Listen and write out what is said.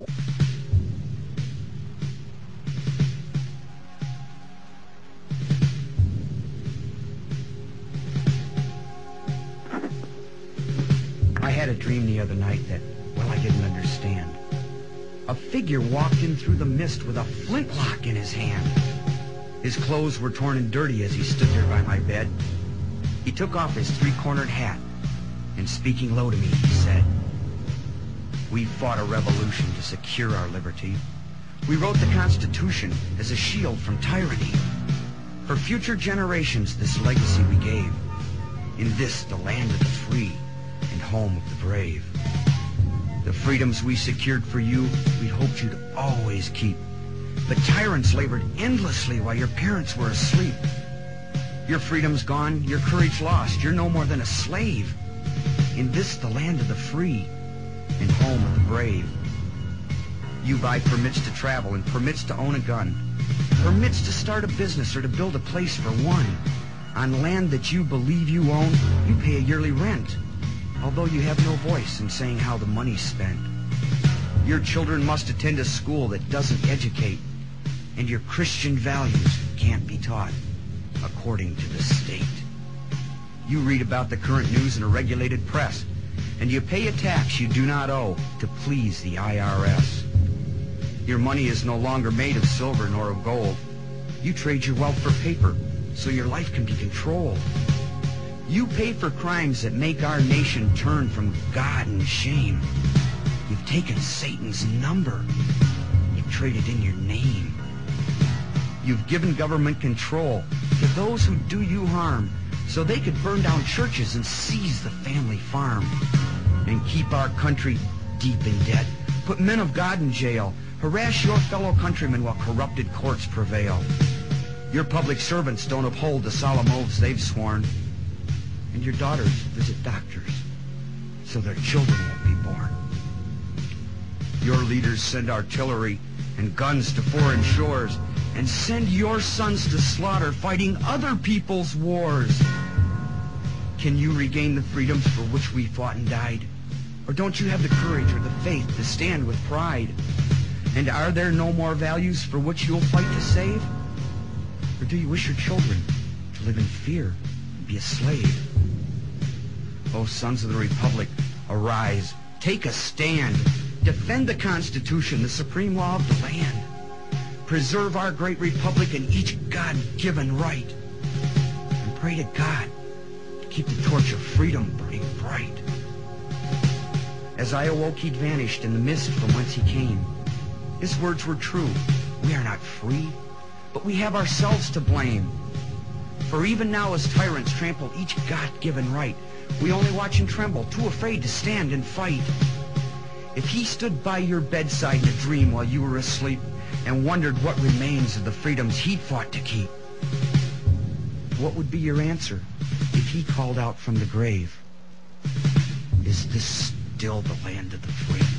I had a dream the other night that, well, I didn't understand. A figure walked in through the mist with a flintlock in his hand. His clothes were torn and dirty as he stood there by my bed. He took off his three-cornered hat, and speaking low to me, he said, "We fought a revolution to secure our liberty. We wrote the Constitution as a shield from tyranny. For future generations, this legacy we gave. In this, the land of the free and home of the brave. The freedoms we secured for you, we hoped you'd always keep. But tyrants labored endlessly while your parents were asleep. Your freedom's gone, your courage lost. You're no more than a slave. In this, the land of the free and home of the brave. You buy permits to travel and permits to own a gun, permits to start a business or to build a place for one. On land that you believe you own, you pay a yearly rent, although you have no voice in saying how the money's spent. Your children must attend a school that doesn't educate, and your Christian values can't be taught according to the state. You read about the current news in a regulated press, and you pay a tax you do not owe to please the IRS. Your money is no longer made of silver nor of gold. You trade your wealth for paper so your life can be controlled. You pay for crimes that make our nation turn from God and shame. You've taken Satan's number. You've traded in your name. You've given government control to those who do you harm so they could burn down churches and seize the family farm and keep our country deep in debt, put men of God in jail, harass your fellow countrymen while corrupted courts prevail. Your public servants don't uphold the solemn oaths they've sworn, and your daughters visit doctors so their children won't be born. Your leaders send artillery and guns to foreign shores and send your sons to slaughter fighting other people's wars. Can you regain the freedoms for which we fought and died? Or don't you have the courage or the faith to stand with pride? And are there no more values for which you'll fight to save? Or do you wish your children to live in fear and be a slave? O sons of the Republic, arise, take a stand, defend the Constitution, the supreme law of the land. Preserve our great republic and each God-given right. And pray to God to keep the torch of freedom burning bright. As I awoke, he'd vanished in the mist from whence he came. His words were true. We are not free, but we have ourselves to blame. For even now as tyrants trample each God-given right, we only watch and tremble, too afraid to stand and fight. If he stood by your bedside in a dream while you were asleep and wondered what remains of the freedoms he'd fought to keep, what would be your answer if he called out from the grave, "Is this still the land of the free?"